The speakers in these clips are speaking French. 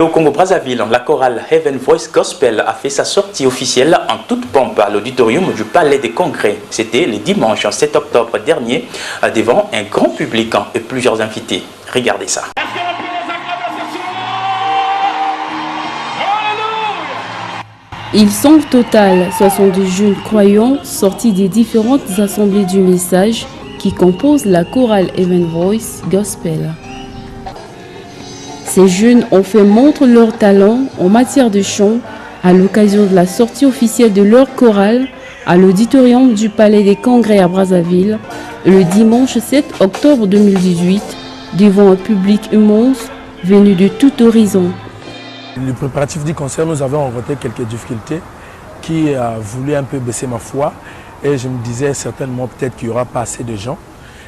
Au Congo-Brazzaville, la chorale Heaven Voice Gospel a fait sa sortie officielle en toute pompe à l'auditorium du Palais des Congrès. C'était le dimanche 7 octobre dernier devant un grand public et plusieurs invités. Regardez ça. Ils sont au total 70 jeunes croyants sortis des différentes assemblées du message qui composent la chorale Heaven Voice Gospel. Ces jeunes ont fait montre leur talent en matière de chant à l'occasion de la sortie officielle de leur chorale à l'auditorium du Palais des Congrès à Brazzaville le dimanche 7 octobre 2018 devant un public immense venu de tout horizon. Le préparatif du concert, nous avons rencontré quelques difficultés qui a voulu un peu baisser ma foi et je me disais certainement peut-être qu'il n'y aura pas assez de gens.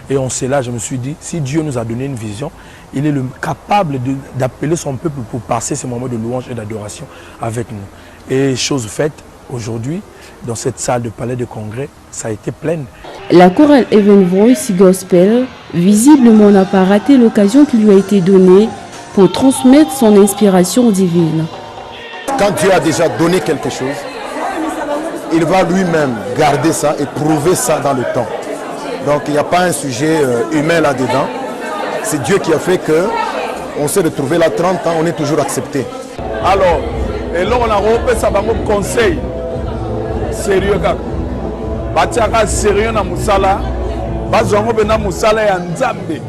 Et en cela, je me suis dit, si Dieu nous a donné une vision, il est capable d'appeler son peuple pour passer ces moments de louange et d'adoration avec nous. Et chose faite, aujourd'hui, dans cette salle de Palais de Congrès, ça a été plein. La chorale Heaven Voice Gospel, visiblement n'a pas raté l'occasion qui lui a été donnée pour transmettre son inspiration divine. Quand Dieu a déjà donné quelque chose, il va lui-même garder ça et prouver ça dans le temps. Donc il n'y a pas un sujet humain là-dedans. C'est Dieu qui a fait qu'on s'est retrouvé là 30 ans, on est toujours accepté. Alors, et là on a repris ça comme conseil. Sérieux, gars. Batiaka sérieux na musala. Bazongo bena musala ya nzambe.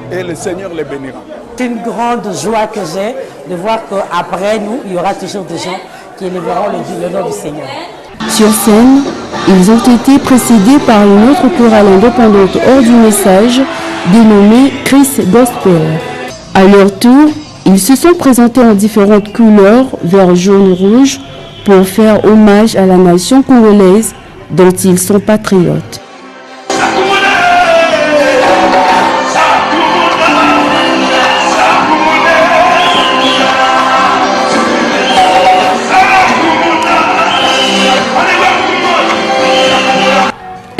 Et le Seigneur les bénira. C'est une grande joie que j'ai de voir qu'après nous, il y aura toujours des gens qui élèveront le nom du Seigneur. Sur scène, ils ont été précédés par une autre chorale indépendante hors du message, dénommée Chris Gospel. À leur tour, ils se sont présentés en différentes couleurs, vert, jaune, rouge, pour faire hommage à la nation congolaise dont ils sont patriotes.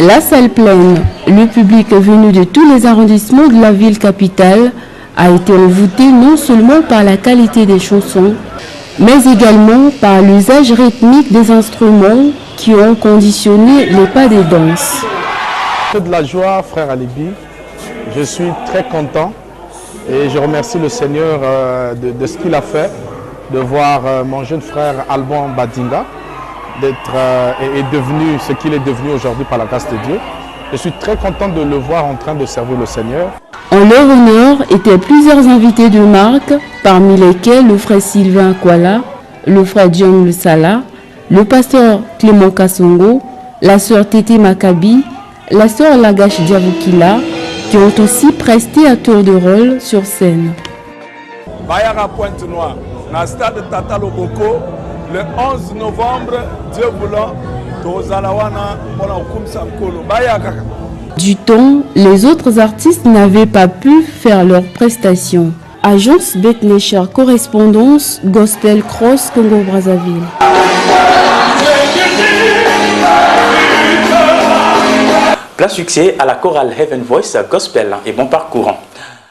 La salle pleine, le public venu de tous les arrondissements de la ville capitale a été envoûté non seulement par la qualité des chansons, mais également par l'usage rythmique des instruments qui ont conditionné le pas des danses. C'est de la joie, frère Alibi. Je suis très content et je remercie le Seigneur de ce qu'il a fait, de voir mon jeune frère Alban Badinga est devenu ce qu'il est devenu aujourd'hui par la grâce de Dieu. Je suis très content de le voir en train de servir le Seigneur. En leur honneur étaient plusieurs invités de marque, parmi lesquels le frère Sylvain Kwala, le frère John Le Sala, le pasteur Clément Kassongo, la sœur Tété Makabi, la sœur Lagache Diavoukila, qui ont aussi presté à tour de rôle sur scène. Bayara Pointe-Noire, dans le stade Tata Loboko, le 11 novembre, Dieu voulant, du temps, les autres artistes n'avaient pas pu faire leurs prestations. Agence Bethlecher, correspondance Gospel Cross Congo-Brazzaville. Plein succès à la chorale Heaven Voice Gospel et bon parcours.